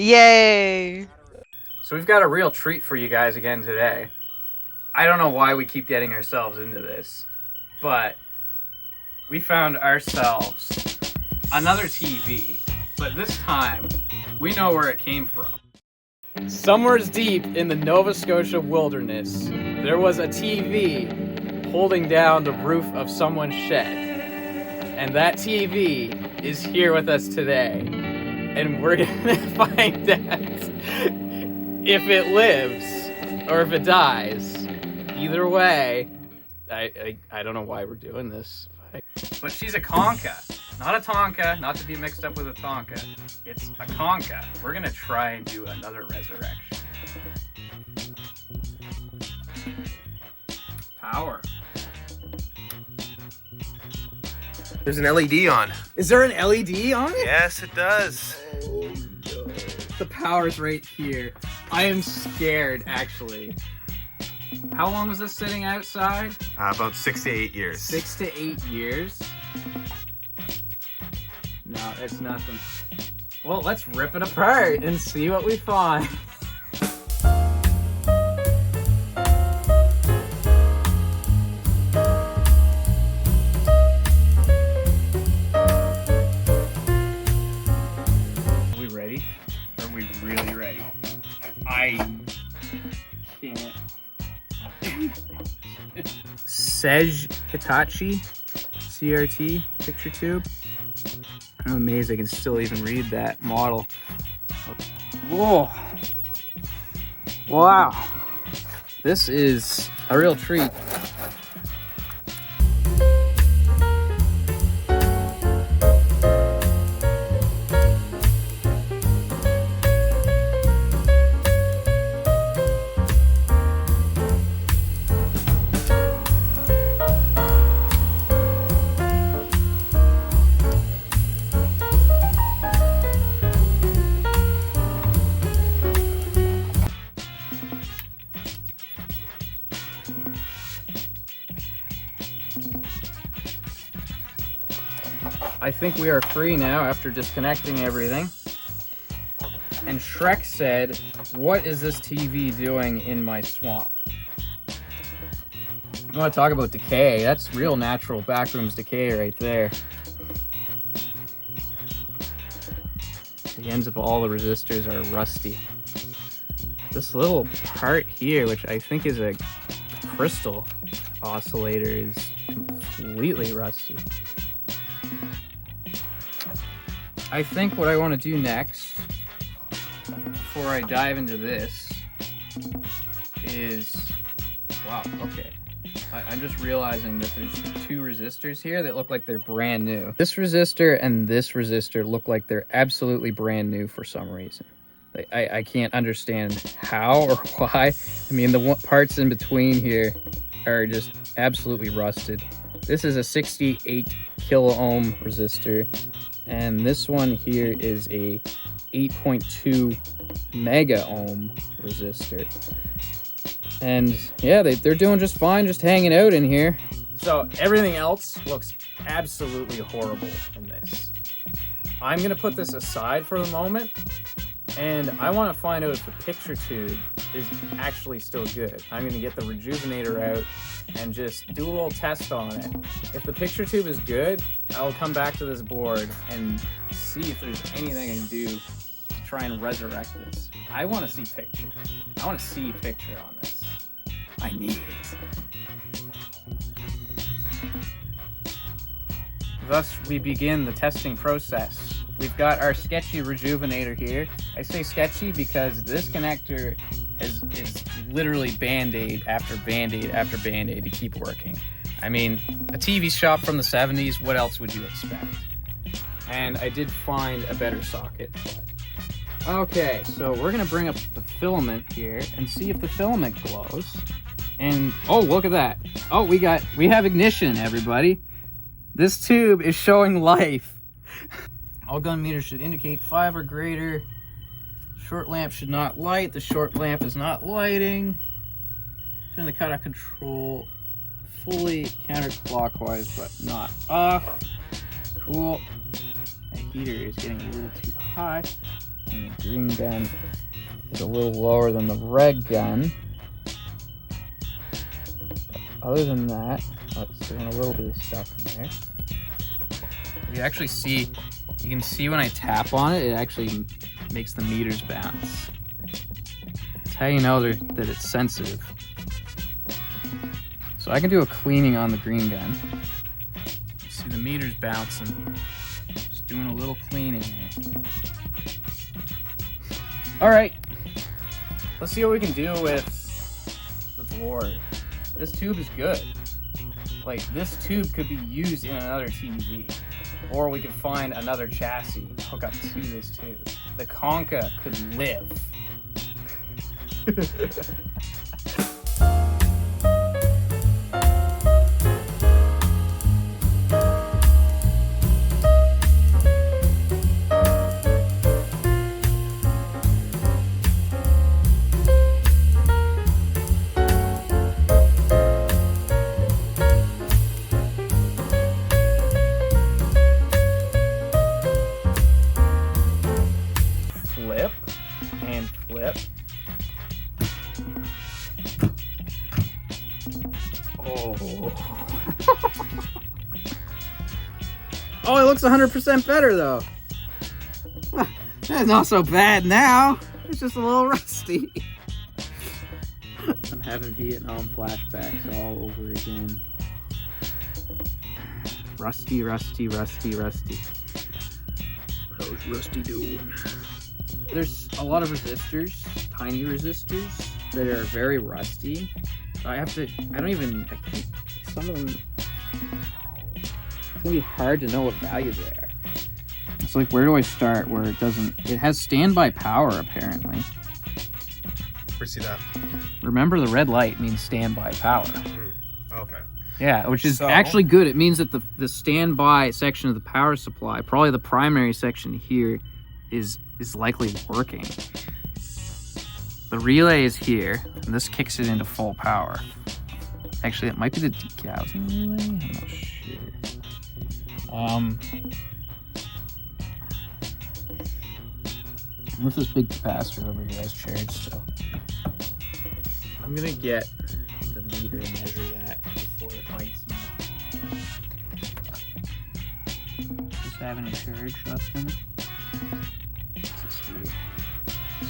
Yay! So we've got a real treat for you guys again today. I don't know why we keep getting ourselves into this, but we found ourselves another TV, but this time we know where it came from. Somewhere deep in the Nova Scotia wilderness, there was a TV holding down the roof of someone's shed. And that TV is here with us today. And we're gonna find out if it lives or if it dies. Either way, I don't know why we're doing this. But she's a concha, not a tonka, not to be mixed up with a tonka. It's a concha. We're gonna try and do another resurrection. Power. There's an LED on. Is there an LED on it? Yes, it does. Oh no. The power's right here. I am scared, actually. How long was this sitting outside? About 6 to 8 years. 6 to 8 years? No, it's nothing. Well, let's rip it apart and see what we find. Are we ready? Are we really ready? I can't. Sej Hitachi CRT picture tube. I'm amazed I can still even read that model. Whoa. Wow. This is a real treat. I think we are free now after disconnecting everything. And Shrek said, "What is this TV doing in my swamp?" You want to talk about decay? That's real natural backrooms decay right there. The ends of all the resistors are rusty. This little part here, which I think is a crystal oscillator, is completely rusty. I think what I want to do next, before I dive into this, is... Wow, okay. I'm just realizing that there's two resistors here that look like they're brand new. This resistor and this resistor look like they're absolutely brand new for some reason. I can't understand how or why. I mean, the parts in between here are just absolutely rusted. This is a 68 kilo ohm resistor. And this one here is a 8.2 mega ohm resistor. And yeah, they're doing just fine, just hanging out in here. So everything else looks absolutely horrible in this. I'm gonna put this aside for the moment, and I wanna find out if the picture tube is actually still good. I'm gonna get the rejuvenator out and just do a little test on it. If the picture tube is good, I'll come back to this board and see if there's anything I can do to try and resurrect this. I want to see picture. I want to see picture on this. I need it. Thus, we begin the testing process. We've got our sketchy rejuvenator here. I say sketchy because this connector is literally Band-Aid after Band-Aid after Band-Aid to keep working. I mean, a TV shop from the 70s, what else would you expect? And I did find a better socket. But... Okay, so we're gonna bring up the filament here and see if the filament glows. And, oh, look at that. Oh, we have ignition, everybody. This tube is showing life. All gun meters should indicate 5 or greater. Short lamp should not light. The short lamp is not lighting. Turn the cutoff control fully counterclockwise, but not off. Cool. The heater is getting a little too high. And the green gun is a little lower than the red gun. Other than that, it's doing a little bit of stuff in there. You actually see, you can see when I tap on it, it actually makes the meters bounce. That's how you know that it's sensitive. So I can do a cleaning on the green gun. You see the meters bouncing. Just doing a little cleaning here. All right, let's see what we can do with the board. This tube is good. Like, this tube could be used in another TV, or we could find another chassis to hook up to this tube. The Conca could live. Flip and flip. Oh. Oh, it looks 100% better though. That's not so bad now. It's just a little rusty. I'm having Vietnam flashbacks all over again. Rusty, rusty, rusty, rusty. How's Rusty doing? There's a lot of resistors, tiny resistors, that are very rusty. Some of them, it's gonna be hard to know what value they are. It's like, where do I start where it has standby power apparently. Where see that? Remember, the red light means standby power. Okay. Yeah, which is actually good. It means that the standby section of the power supply, probably the primary section here, is likely working. The relay is here, and this kicks it into full power. Actually, it might be the degaussing relay. I'm not sure. With this big capacitor over here has charged still. I'm gonna get the meter and measure that before it bites me. Does it have any charge left in it? What's this here?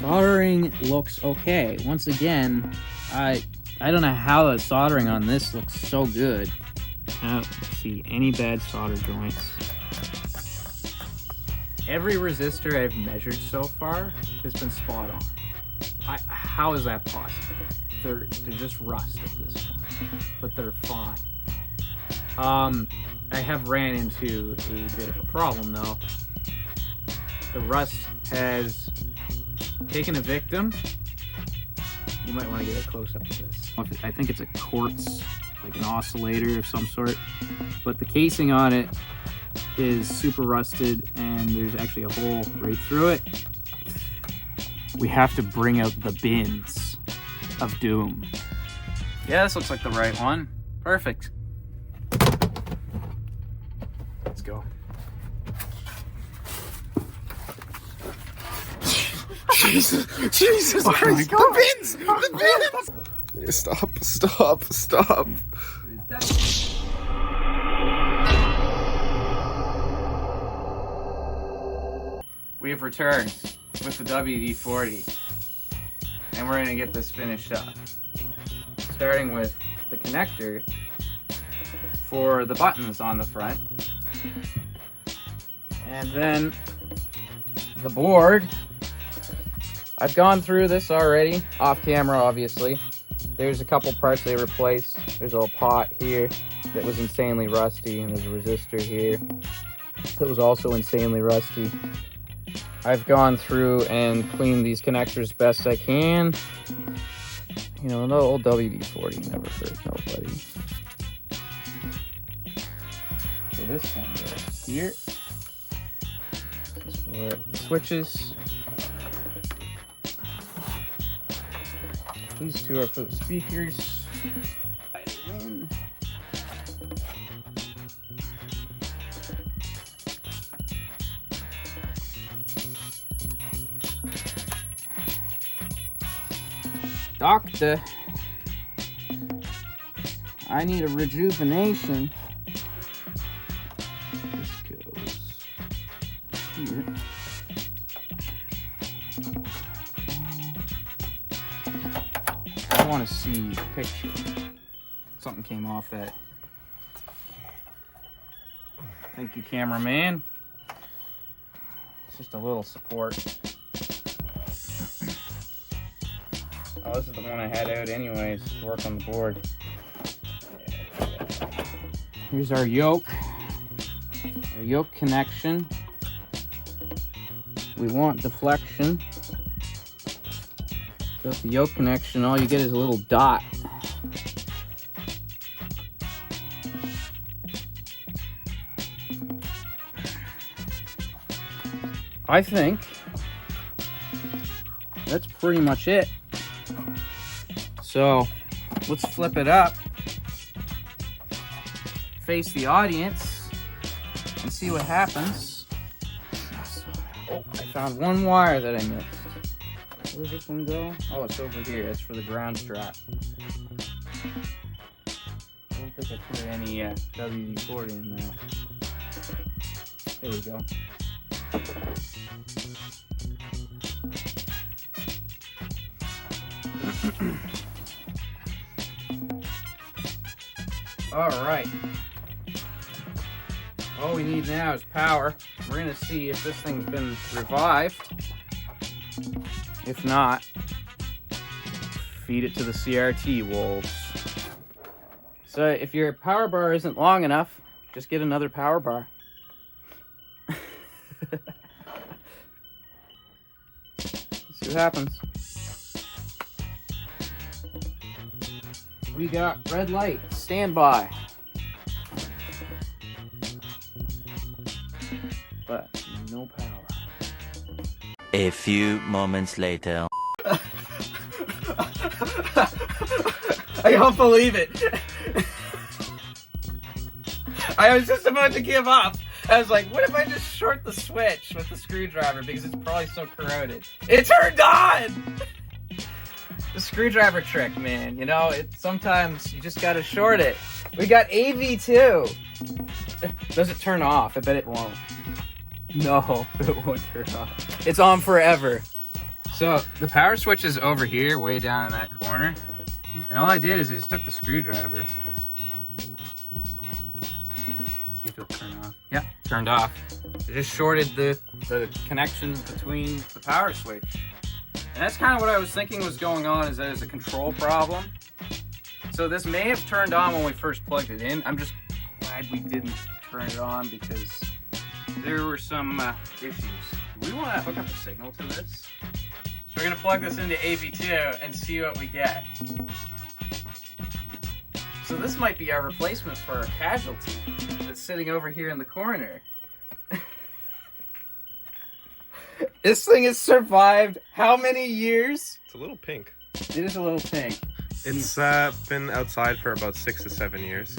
Soldering looks okay. Once again, I don't know how the soldering on this looks so good. I don't see any bad solder joints. Every resistor I've measured so far has been spot on. How is that possible? They're just rust at this point, but they're fine. I have ran into a bit of a problem though. The rust has taken a victim. You might want to get a close up to this. I think it's a quartz, like an oscillator of some sort, but the casing on it is super rusted and there's actually a hole right through it. We have to bring out the bins of doom. Yeah, this looks like the right one. Perfect. Let's go. Jesus Christ! The bins! The bins! Stop. We have returned with the WD-40, and we're going to get this finished up. Starting with the connector for the buttons on the front, and then the board. I've gone through this already, off camera obviously. There's a couple parts they replaced. There's a little pot here that was insanely rusty, and there's a resistor here that was also insanely rusty. I've gone through and cleaned these connectors best I can. You know, no old WD-40 never hurt nobody. So this one goes here. This is where the switches. These two are for the speakers. Doctor, I need a rejuvenation. This goes here. I want to see the picture. Something came off that. Thank you, cameraman. It's just a little support. Oh, this is the one I had out anyways to work on the board. Here's our yoke connection. We want deflection. So with the yoke connection, all you get is a little dot. I think that's pretty much it. So let's flip it up, face the audience, and see what happens. Oh, I found one wire that I missed. Where does this one go? Oh, it's over here. It's for the ground strap. I don't think I put any WD-40 in there. There we go. All right. All we need now is power. We're gonna see if this thing's been revived. If not, feed it to the CRT wolves. So if your power bar isn't long enough, just get another power bar. Let's see what happens. We got red light, standby. But no power. A few moments later. I don't believe it. I was just about to give up. I was like, what if I just short the switch with the screwdriver because it's probably so corroded? It turned on! The screwdriver trick, man. You know, sometimes you just gotta short it. We got AV too. Does it turn off? I bet it won't. No, it won't turn off. It's on forever. So the power switch is over here, way down in that corner. And all I did is I just took the screwdriver. See if it'll turn off. Yeah, turned off. I just shorted the connections between the power switch. And that's kind of what I was thinking was going on, is that there's a control problem. So this may have turned on when we first plugged it in. I'm just glad we didn't turn it on because there were some issues. Do we want to hook up a signal to this? So we're going to plug this into AV2 and see what we get. So this might be our replacement for our casualty that's sitting over here in the corner. This thing has survived how many years? It's a little pink. It is a little pink. It's been outside for about 6 to 7 years.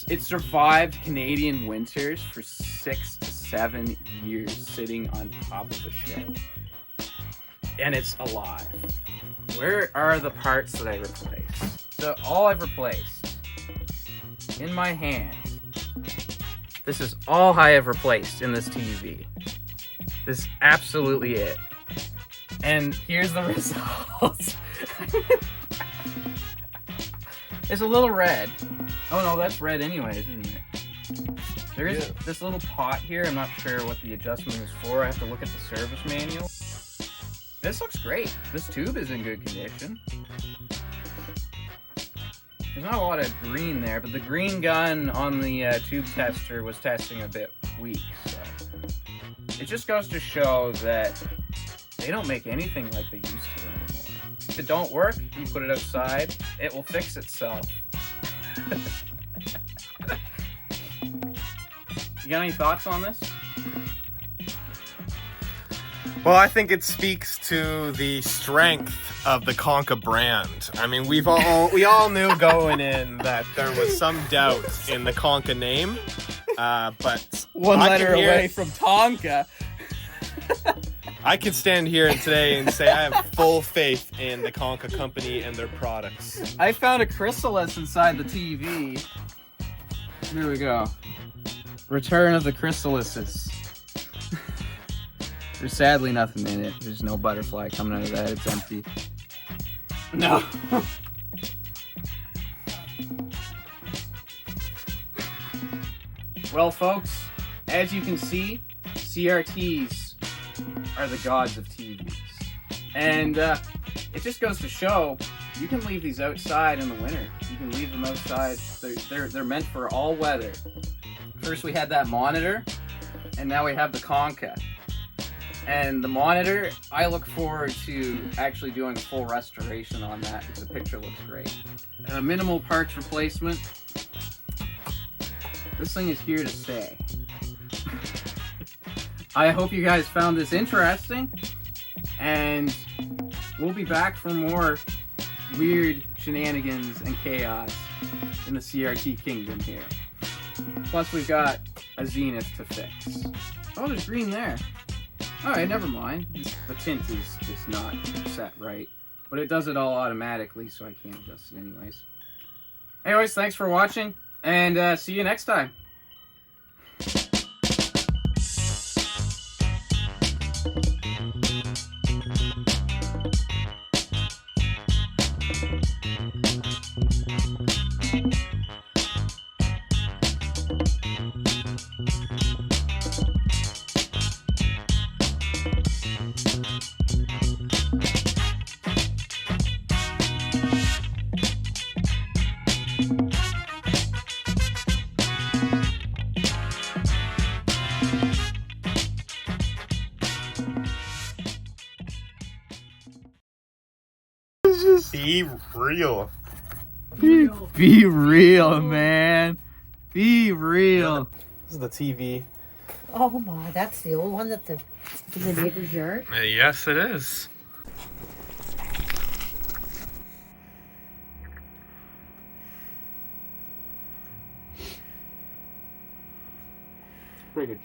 It survived Canadian winters for 6 to 7 years sitting on top of a shed. And it's alive. Where are the parts that I replaced? So all I've replaced in my hand, this is all I have replaced in this TV. This is absolutely it. And here's the results. It's a little red. Oh no, that's red anyways, isn't it? There is this little pot here. I'm not sure what the adjustment is for. I have to look at the service manual. This looks great. This tube is in good condition. There's not a lot of green there, but the green gun on the tube tester was testing a bit weak, so it just goes to show that they don't make anything like they used to anymore. If it don't work, you put it outside, it will fix itself. You got any thoughts on this? Well, I think it speaks to the strength of the Conca brand. I mean, we all knew going in that there was some doubt in the Conca name, but one letter away from Tonka. I could stand here today and say I have full faith in the Conca company and their products. I found a chrysalis inside the TV. Here we go. Return of the chrysalises. There's sadly nothing in it. There's no butterfly coming out of that. It's empty. No. Well, folks, as you can see, CRTs are the gods of TVs. And it just goes to show, you can leave these outside in the winter. You can leave them outside. They're meant for all weather. First we had that monitor, and now we have the Conca. And the monitor, I look forward to actually doing a full restoration on that because the picture looks great. Minimal parts replacement. This thing is here to stay. I hope you guys found this interesting, and we'll be back for more weird shenanigans and chaos in the CRT kingdom here. Plus we've got a Zenith to fix. Oh, there's green there. Alright, never mind. The tint is just not set right. But it does it all automatically, so I can't adjust it anyways. Anyways, thanks for watching, and see you next time. Be real. Be real, man. Be real. This is the TV. Oh my, that's the old one that the neighbor's yard. Yes, it is. Pretty good.